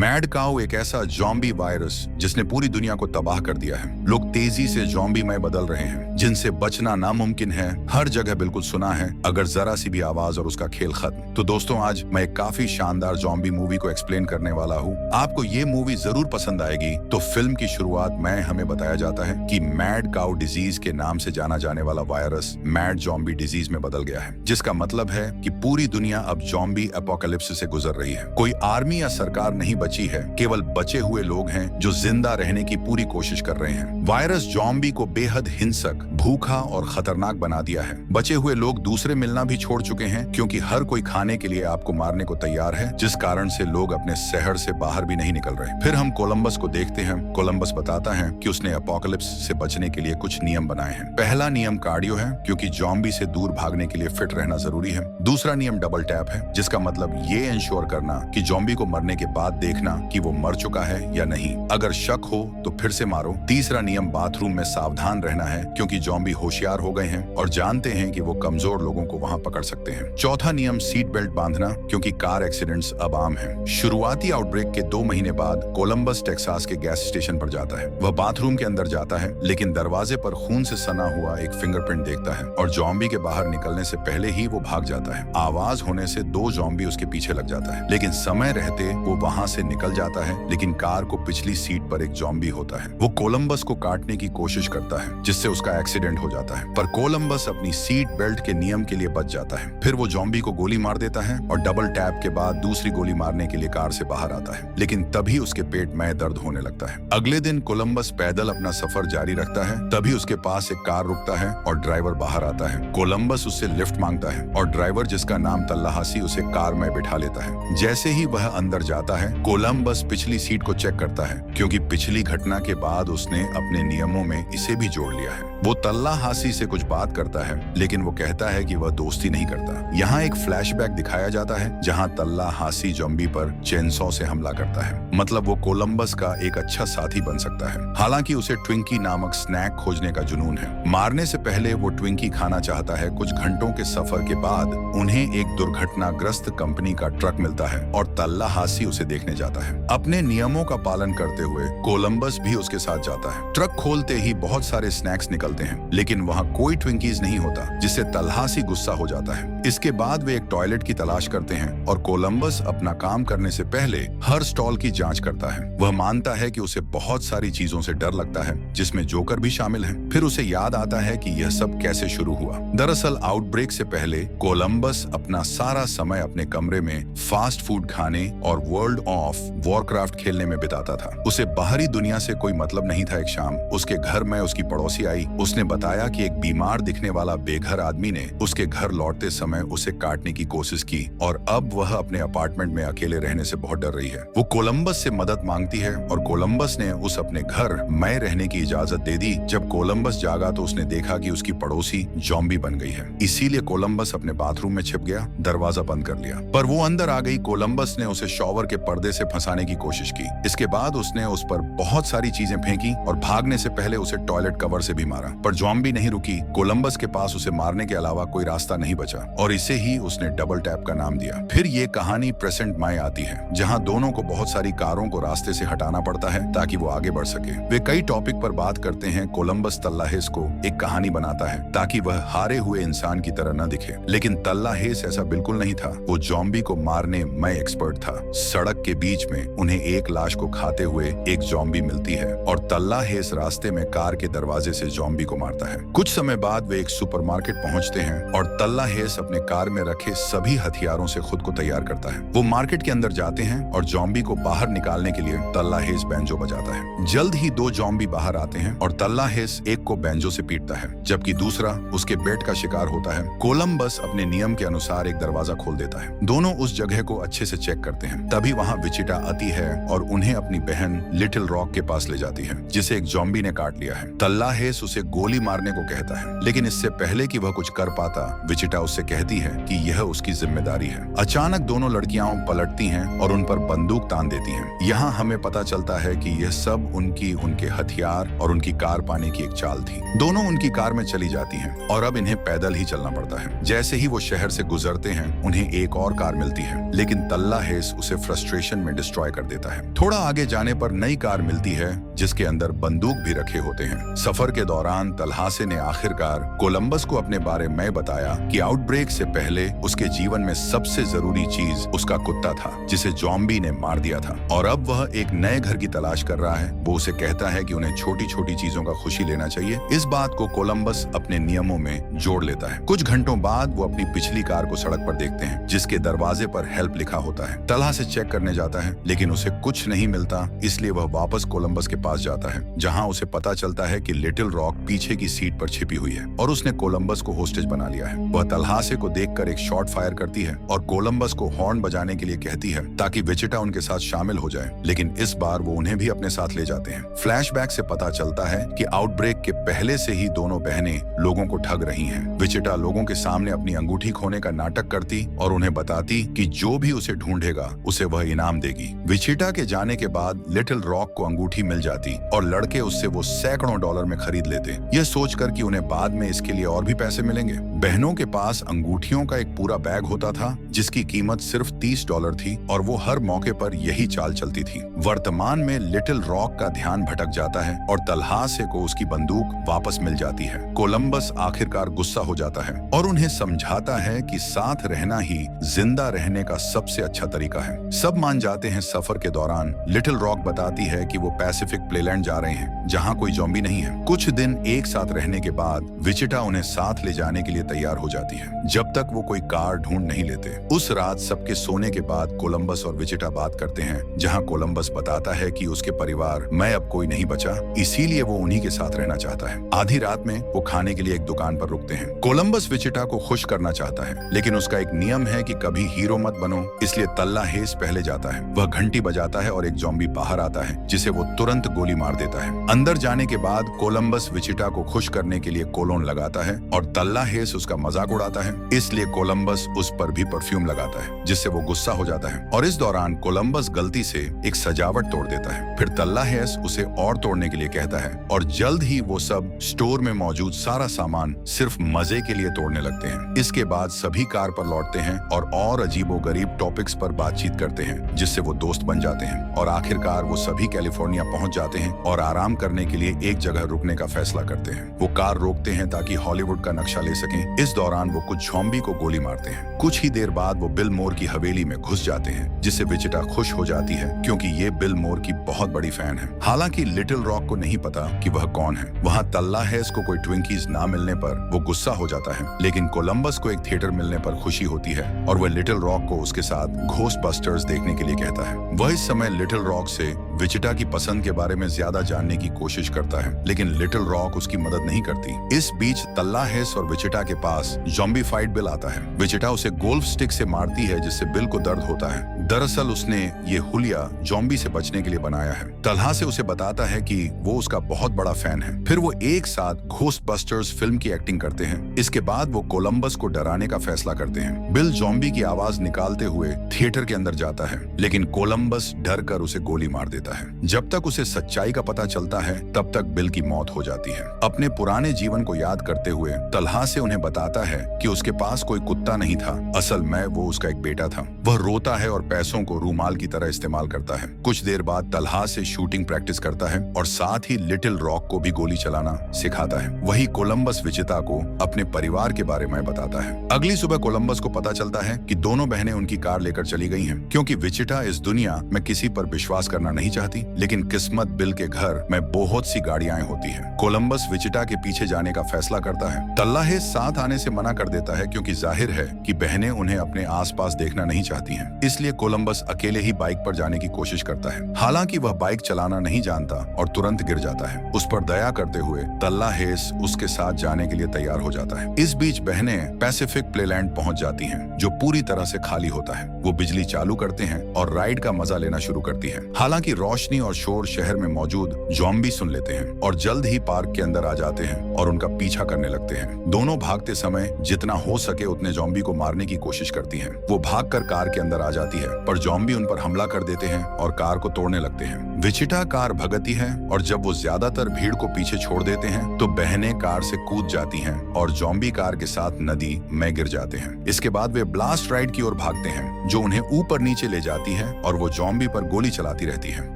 Mad cow एक ऐसा zombie virus जिसने पूरी दुनिया को तबाह कर दिया है। लोग तेजी से जॉम्बी में बदल रहे हैं, जिनसे बचना नामुमकिन है। हर जगह बिल्कुल सुना है, अगर जरा सी भी आवाज और उसका खेल खत्म। तो दोस्तों, आज मैं एक काफी शानदार जॉम्बी मूवी को एक्सप्लेन करने वाला हूँ। आपको ये मूवी जरूर पसंद आएगी। तो फिल्म की शुरुआत में हमें बताया जाता है कि मैड काउ डिजीज के नाम से जाना जाने वाला वायरस मैड जॉम्बी डिजीज में बदल गया है, जिसका मतलब है कि पूरी दुनिया अब जॉम्बी एपोकलिप्स से गुजर रही है। कोई आर्मी या सरकार नहीं बची है, केवल बचे हुए लोग हैं जो जिंदा रहने की पूरी कोशिश कर रहे हैं। वायरस जॉम्बी को बेहद हिंसक, भूखा और खतरनाक बना दिया है। बचे हुए लोग दूसरे मिलना भी छोड़ चुके हैं, क्योंकि हर कोई खाने के लिए आपको मारने को तैयार है, जिस कारण से लोग अपने शहर से बाहर भी नहीं निकल रहे। फिर हम कोलंबस को देखते हैं। कोलंबस बताता है कि उसने एपोकलिप्स से बचने के लिए कुछ नियम बनाए हैं। पहला नियम कार्डियो है, क्योंकि जॉम्बी से दूर भागने के लिए फिट रहना जरूरी है। दूसरा नियम डबल टैप है, जिसका मतलब ये इंश्योर करना कि जॉम्बी को मरने के बाद देखना कि वो मर चुका है या नहीं। अगर शक हो तो फिर से मारो। तीसरा नियम बाथरूम में सावधान रहना है, क्योंकि जॉम्बी होशियार हो गए हैं और जानते हैं कि वो कमजोर लोगों को वहां पकड़ सकते हैं। चौथा नियम सीट बेल्ट बांधना, क्योंकि कार एक्सीडेंट्स अब आम है। शुरुआती आउटब्रेक के 2 महीने बाद कोलंबस टेक्सास के गैस स्टेशन पर जाता है। वह बाथरूम के अंदर जाता है, लेकिन दरवाजे पर खून से सना हुआ एक फिंगरप्रिंट देखता है और जॉम्बी के बाहर निकलने से पहले ही वो भाग जाता है। आवाज होने से 2 जॉम्बी उसके पीछे लग जाता है, लेकिन समय रहते वो वहां से निकल जाता है। लेकिन कार को पिछली सीट पर एक जॉम्बी होता है। वो कोलंबस को काटने की कोशिश करता है, जिससे उसका एक्सीडेंट हो जाता है। पर कोलंबस अपनी सीट बेल्ट के नियम के लिए बच जाता है। फिर वो जॉम्बी को गोली मार देता है और डबल टैप के बाद दूसरी गोली मारने के लिए कार से बाहर आता है, लेकिन तभी उसके पेट में दर्द होने लगता है। अगले दिन कोलंबस पैदल अपना सफर जारी रखता है। तभी उसके पास एक कार रुकता है और ड्राइवर बाहर आता है। कोलंबस उससे लिफ्ट मांगता है और ड्राइवर, जिसका नाम तल्लाहासी, उसे कार में बिठा लेता है। जैसे ही वह अंदर जाता है, कोलंबस पिछली सीट को चेक करता है, क्योंकि पिछली घटना के बाद उसने अपने नियमों में इसे भी जोड़ लिया है। वो तल्लाहासी से कुछ बात करता है, लेकिन वो कहता है कि वह दोस्ती नहीं करता। यहाँ एक फ्लैशबैक दिखाया जाता है, जहाँ तल्लाहासी जॉम्बी पर चेनसॉ से हमला करता है। मतलब वो कोलंबस का एक अच्छा साथी बन सकता है। हालांकि उसे ट्विंकी नामक स्नैक खोजने का जुनून है। मारने से पहले वो ट्विंकी खाना चाहता है। कुछ घंटों के सफर के बाद उन्हें एक दुर्घटनाग्रस्त कंपनी का ट्रक मिलता है और तल्लाहासी उसे देखने जाता है। अपने नियमों का पालन करते हुए कोलंबस भी उसके साथ जाता है। ट्रक खोलते ही बहुत सारे स्नैक्स निकलते हैं, लेकिन वहाँ कोई ट्विंकीज नहीं होता, जिससे तल्लाहासी गुस्सा हो जाता है। इसके बाद वे एक टॉयलेट की तलाश करते हैं और कोलंबस अपना काम करने से पहले हर स्टॉल की जांच करता है। वह मानता है कि उसे बहुत सारी चीजों से डर लगता है, जिसमें जोकर भी शामिल है। फिर उसे याद आता है कि यह सब कैसे शुरू हुआ। दरअसल आउटब्रेक से पहले कोलंबस अपना सारा समय अपने कमरे में फास्ट फूड खाने और वर्ल्ड ऑफ वॉरक्राफ्ट खेलने में बिताता था। उसे बाहरी दुनिया से कोई मतलब नहीं था। एक शाम उसके घर में उसकी पड़ोसी आई। उसने बताया कि एक बीमार दिखने वाला बेघर आदमी ने उसके घर लौटते समय उसे काटने की कोशिश की और अब वह अपने अपार्टमेंट में अकेले रहने से बहुत डर रही है। वो कोलंबस से मदद मांगती है और कोलंबस ने उस अपने घर में रहने की इजाजत दे दी। जब कोलंबस जागा तो उसने देखा कि उसकी पड़ोसी जॉम्बी बन गई है। इसीलिए कोलंबस अपने बाथरूम में छिप गया, दरवाजा बंद कर लिया। पर वो अंदर आ गई। कोलंबस ने उसे शॉवर के पर्दे से फंसाने की कोशिश की। इसके बाद उसने उस पर बहुत सारी चीजें फेंकी और भागने से पहले उसे टॉयलेट कवर से भी मारा। पर जॉम्बी नहीं रुकी। कोलंबस के पास उसे मारने के अलावा कोई रास्ता नहीं बचा और इसे ही उसने डबल टैप का नाम दिया। फिर ये कहानी प्रेजेंट में आती है, जहाँ दोनों को बहुत सारी कारों को रास्ते से हटाना पड़ता है ताकि वो आगे बढ़ सके। वे कई टॉपिक पर बात करते हैं। कोलंबस तल्लाहेस को एक कहानी बनाता है ताकि वह हारे हुए इंसान की तरह न दिखे, लेकिन तल्लाहेस ऐसा बिल्कुल नहीं था। वो जॉम्बी को मारने में एक्सपर्ट था। सड़क के बीच में उन्हें एक लाश को खाते हुए एक जॉम्बी मिलती है और तल्लाहेस रास्ते में कार के दरवाजे से जॉम्बी को मारता है। कुछ समय बाद वे एक सुपरमार्केट पहुंचते हैं और तल्लाहेस अपने कार में रखे सभी हथियारों से खुद को तैयार करता है। वो मार्केट के अंदर जाते हैं और जॉम्बी को बाहर निकालने के लिए तल्लाहेस बैंजो बजाता है। जल्द ही 2 जॉम्बी बाहर आते हैं और तल्लाहेस एक को बैंजो से पीटता है, जबकि दूसरा उसके बेट का शिकार होता है। कोलंबस अपने नियम के अनुसार एक दरवाजा खोल देता है। दोनों उस जगह को अच्छे से चेक करते हैं। तभी वहाँ विचिटा आती है और उन्हें अपनी बहन लिटिल रॉक के पास ले जाती है, जिसे एक जॉम्बी ने काट लिया है। तल्लाहेस उसे गोली मारने को कहता है, लेकिन इससे पहले कि वह कुछ कर पाता, विचिटा उससे कहती है कि यह उसकी जिम्मेदारी है। अचानक दोनों लड़कियां पलटती हैं और उन पर बंदूक तान देती हैं। यहाँ हमें पता चलता है कि यह सब उनके हथियार और उनकी कार पाने की एक चाल थी। दोनों उनकी कार में चली जाती हैं और अब इन्हें पैदल ही चलना पड़ता है। जैसे ही वो शहर से गुजरते हैं, उन्हें एक और कार मिलती है, लेकिन तल्ला हेस उसे फ्रस्ट्रेशन में डिस्ट्रॉय कर देता है। थोड़ा आगे जाने पर नई कार मिलती है जिसके अंदर बंदूक भी रखे होते हैं। सफर के दौरान तल्हासे ने आखिरकार कोलंबस को अपने बारे में बताया कि आउटब्रेक से पहले उसके जीवन में सबसे जरूरी चीज उसका कुत्ता था, जिसे ज़ॉम्बी ने मार दिया था, और अब वह एक नए घर की तलाश कर रहा है। वो उसे कहता है कि उन्हें छोटी छोटी चीजों का खुशी लेना चाहिए। इस बात को कोलंबस अपने नियमों में जोड़ लेता है। कुछ घंटों बाद वो अपनी पिछली कार को सड़क पर देखते हैं, जिसके दरवाजे पर हेल्प लिखा होता है। तल्हा से चेक करने जाता है, लेकिन उसे कुछ नहीं मिलता, इसलिए वह वापस कोलंबस के पास जाता है, जहां उसे पता चलता है कि लिटिल रॉक पीछे की सीट पर छिपी हुई है और उसने कोलंबस को होस्टेज बना लिया है। वह तल्हासे को देखकर एक शॉट फायर करती है और कोलंबस को हॉर्न बजाने के लिए कहती है ताकि विचिटा उनके साथ शामिल हो जाए, लेकिन इस बार वो उन्हें भी अपने साथ ले जाते हैं। फ्लैशबैक से पता चलता है कि आउटब्रेक के पहले से ही दोनों बहनें लोगों को ठग रही हैं। विचिटा लोगों के सामने अपनी अंगूठी खोने का नाटक करती और उन्हें बताती कि जो भी उसे ढूंढेगा उसे वह इनाम देगी। विचिटा के जाने के बाद लिटिल रॉक को अंगूठी मिल जाती और लड़के उससे वो सैकड़ों डॉलर में खरीद लेते, यह सोचकर कि उन्हें बाद में इसके लिए और भी पैसे मिलेंगे। बहनों के पास अंगूठियों का एक पूरा बैग होता था जिसकी कीमत सिर्फ $30 थी और वो हर मौके पर यही चाल चलती थी। वर्तमान में लिटिल रॉक का ध्यान भटक जाता है और तल्हासे को उसकी बंदूक वापस मिल जाती है। कोलंबस आखिरकार गुस्सा हो जाता है और उन्हें समझाता है कि साथ रहना ही जिंदा रहने का सबसे अच्छा तरीका है। सब मान जाते हैं। सफर के दौरान लिटिल रॉक बताती है कि वो पैसिफिक प्लेलैंड जा रहे हैं, जहां कोई ज़ॉम्बी नहीं है। कुछ दिन एक साथ रहने के बाद विचिटा उन्हें साथ ले जाने के लिए तैयार हो जाती है, जब तक वो कोई कार ढूंढ नहीं लेते। उस रात सबके सोने के बाद कोलंबस और विचिटा बात करते हैं, जहां कोलंबस बताता है कि उसके परिवार में अब कोई नहीं बचा, इसीलिए वो उन्हीं के साथ रहना चाहता है। आधी रात में वो खाने के लिए एक दुकान पर रुकते हैं। कोलंबस विचिटा को खुश करना चाहता है, लेकिन उसका एक नियम है कि कभी हीरो मत बनो, इसलिए तल्ला हेस पहले जाता है। वह घंटी बजाता है और एक ज़ॉम्बी बाहर आता है, जिसे वो तुरंत गोली मार देता है। अंदर जाने के बाद कोलंबस विचिटा को खुश करने के लिए कोलोन लगाता है और तल्ला हेस उसका मजाक उड़ाता है, इसलिए कोलंबस उस पर भी परफ्यूम लगाता है, जिससे वो गुस्सा हो जाता है। और इस दौरान कोलंबस गलती से एक सजावट तोड़ देता है। फिर तल्ला हेस उसे और तोड़ने के लिए कहता है और जल्द ही वो सब स्टोर में मौजूद सारा सामान सिर्फ मजे के लिए तोड़ने लगते हैं। इसके बाद सभी कार पर लौटते हैं और अजीबोगरीब टॉपिक्स पर बातचीत करते हैं, जिससे वो दोस्त बन जाते हैं। और आखिरकार वो सभी कैलिफोर्निया पहुंच जाते हैं और आराम करने के लिए एक जगह रुकने का फैसला करते हैं। वो कार रोकते हैं ताकि हॉलीवुड का नक्शा ले सकें। इस दौरान वो कुछ ज़ॉम्बी को गोली मारते हैं। कुछ ही देर बाद वो बिल मोर की हवेली में घुस जाते हैं, जिससे विचिटा खुश हो जाती है क्योंकि ये बिल मोर की बहुत बड़ी फैन है। हालांकि लिटिल रॉक को नहीं पता कि वह कौन है। वहाँ तल्ला हेस को कोई ट्विंकीज ना मिलने पर वो गुस्सा हो जाता है, लेकिन कोलंबस को एक थिएटर मिलने पर खुशी होती है और वह लिटिल रॉक को उसके साथ घोस्टबस्टर्स देखने के लिए कहता है। वह इस समय लिटिल रॉक से विचिटा की पसंद के बारे में ज्यादा जानने की कोशिश करता है, लेकिन लिटिल रॉक उसकी मदद नहीं करती। इस बीच तल्ला हेस और विचिटा के पास ज़ॉम्बी फाइट बिल आता है। विचिटा उसे गोल्फ स्टिक से मारती है, जिससे बिल को दर्द होता है। दरअसल उसने ये हुलिया ज़ॉम्बी से बचने के लिए बनाया है। तल्हा से उसे बताता है कि वो उसका बहुत बड़ा फैन है। फिर वो एक साथ घोस्टबस्टर्स फिल्म की एक्टिंग करते हैं। इसके बाद वो कोलंबस को डराने का फैसला करते हैं। बिल ज़ॉम्बी की आवाज निकालते हुए थिएटर के अंदर जाता है, लेकिन कोलंबस डर कर उसे गोली मार देता है। जब तक उसे सच्चाई का पता चलता है, तब तक बिल की मौत हो जाती है। अपने पुराने जीवन को याद करते हुए तल्हा से उन्हें बताता है कि उसके पास कोई कुत्ता नहीं था, असल में वो उसका एक बेटा था। वह रोता है और पैसों को रूमाल की तरह इस्तेमाल करता है। कुछ देर बाद तल्हा से शूटिंग प्रैक्टिस करता है और साथ ही लिटिल रॉक को भी गोली चलाना सिखाता है। वही कोलंबस विचिता को अपने परिवार के बारे में बताता है। अगली सुबह कोलंबस को पता चलता है कि दोनों बहनें उनकी कार लेकर चली गई हैं, क्योंकि विचिटा इस दुनिया में किसी पर विश्वास करना नहीं चाहती, लेकिन किस्मत बिल के घर में बहुत सी गाड़ियां होती हैं। कोलंबस विचिटा के पीछे जाने का फैसला करता है। तल्ला हेस साथ आने से मना कर देता है, क्योंकि जाहिर है कि बहनें उन्हें अपने आसपास देखना नहीं चाहती हैं। इसलिए कोलंबस अकेले ही बाइक पर जाने की कोशिश करता है। हालांकि वह बाइक चलाना नहीं जानता और तुरंत गिर जाता है। उस पर दया करते हुए तल्लाहेस उसके साथ जाने के लिए तैयार हो जाता है। इस बीच बहनें पैसिफिक प्लेलैंड पहुंच जाती हैं, जो पूरी तरह से खाली होता है। वो बिजली चालू करते हैं और राइड का मजा लेना शुरू करती है। हालांकि रोशनी और शोर शहर में मौजूद ज़ॉम्बी सुन लेते हैं और जल्द ही पार्क के अंदर आ जाते हैं और उनका पीछा करने लगते हैं। दोनों भागते समय जितना हो सके उतने ज़ॉम्बी को मारने की कोशिश करती हैं। वो भागकर कार के अंदर आ जाती है, पर ज़ॉम्बी उन पर हमला कर देते हैं और कार को तोड़ने लगते हैं। विचिटा कार भगती है और जब वो ज्यादातर भीड़ को पीछे छोड़ देते हैं तो बहनें कार से कूद जाती हैं और ज़ॉम्बी कार के साथ नदी में गिर जाते हैं। इसके बाद वे ब्लास्ट राइड की ओर भागते हैं, जो उन्हें ऊपर नीचे ले जाती है और वो ज़ॉम्बी पर गोली चलाती रहती है।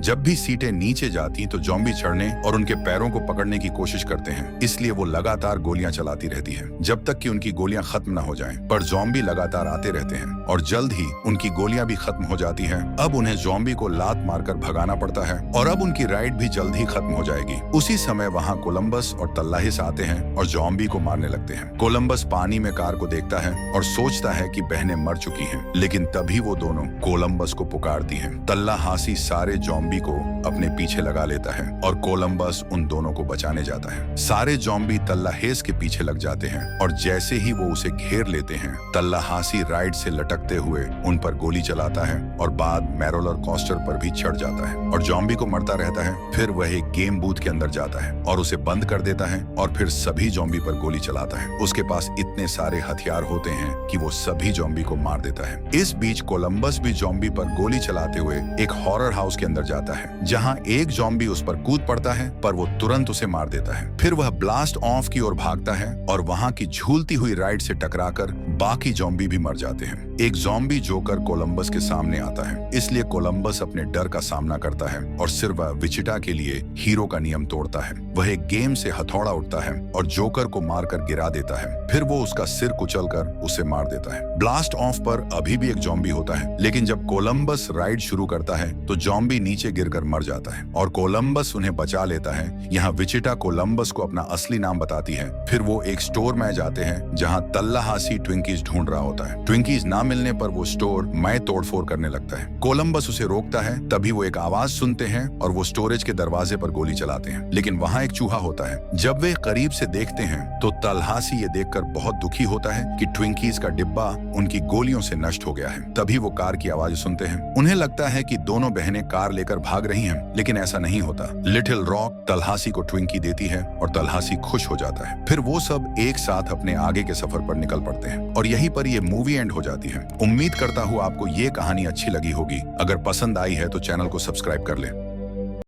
जब भी सीटें नीचे जाती तो ज़ॉम्बी चढ़ने और उनके पैरों को पकड़ने की कोशिश करते हैं, इसलिए वो लगातार गोलियां चलाती रहती है जब तक कि उनकी गोलियां खत्म न हो जाएं। पर ज़ॉम्बी लगातार आते रहते हैं और जल्द ही उनकी गोलियां भी खत्म हो जाती हैं। अब उन्हें ज़ॉम्बी को लात मारकर भगाना पड़ता है और अब उनकी राइड भी जल्द ही खत्म हो जाएगी। उसी समय वहाँ कोलंबस और तल्लाहिस आते हैं और ज़ॉम्बी को मारने लगते हैं। कोलंबस पानी में कार को देखता है और सोचता है कि बहनें मर चुकी हैं, लेकिन तभी वो दोनों कोलंबस को पुकारती हैं। तल्लाहासी सारे ज़ॉम्बी को अपने पीछे लगा लेता है और कोलंबस उन दोनों को बचाने जाता है। सारे ज़ॉम्बी तल्लाहेस के पीछे लग जाते हैं और जैसे ही वो उसे घेर लेते हैं, तल्लाहासी राइड से लटकते हुए उन पर गोली चलाता है और बाद में रोलर कोस्टर पर भी चढ़ जाता है और ज़ॉम्बी को मरता रहता है। फिर वह एक गेम बूथ के अंदर जाता है और उसे बंद कर देता है और फिर सभी ज़ॉम्बी पर गोली चलाता है। उसके पास इतने सारे हथियार होते हैं कि वो सभी ज़ॉम्बी को मार देता है। इस बीच कोलंबस भी ज़ॉम्बी पर गोली चलाते हुए एक हॉरर हाउस के अंदर जाता है, जहां एक ज़ॉम्बी उस पर कूद पड़ता है, पर वो तुरंत उसे मार देता है। फिर वह ब्लास्ट ऑफ की ओर भागता है और वहां की झूलती हुई राइड से टकराकर बाकी ज़ॉम्बी भी मर जाते हैं। एक ज़ॉम्बी जोकर कोलंबस के सामने आता है, इसलिए कोलंबस अपने डर का सामना करता है और सिर्फ वह विचिटा के लिए हीरो का नियम तोड़ता है। वह एक गेम से हथौड़ा उठता है और जोकर को मारकर गिरा देता है। फिर वो उसका सिर कुचलकर उसे मार देता है। ब्लास्ट ऑफ पर अभी भी एक ज़ॉम्बी होता है, लेकिन जब कोलंबस राइड शुरू करता है तो ज़ॉम्बी नीचे गिरकर मर जाता है और कोलंबस उन्हें बचा लेता है। यहाँ विचिटा कोलंबस को अपना असली नाम बताती है। फिर वो एक स्टोर में जाते हैं जहाँ तल्लाहासी ट्विंकीज ढूंढ रहा होता है। ट्विंकीज ना मिलने पर वो स्टोर में तोड़फोड़ करने लगता है। कोलंबस उसे रोकता है, तभी वो एक आवाज सुनते हैं और वो स्टोरेज के दरवाजे पर गोली चलाते हैं, लेकिन वहाँ एक चूहा होता है। जब वे करीब से देखते हैं तो तल्हासी ये देखकर बहुत दुखी होता है कि ट्विंकीज का डिब्बा उनकी गोलियों से नष्ट हो गया है। तभी वो कार की आवाज सुनते हैं। उन्हें लगता है कि दोनों बहनें कार लेकर भाग रही हैं, लेकिन ऐसा नहीं होता। लिटिल रॉक तल्हासी को ट्विंकी देती है और तल्हासी खुश हो जाता है। फिर वो सब एक साथ अपने आगे के सफर पर निकल पड़ते हैं और यहीं पर ये मूवी एंड हो जाती है। उम्मीद करता हूँ आपको ये कहानी अच्छी लगी होगी। अगर पसंद आई है तो चैनल को सब्सक्राइब कर लें।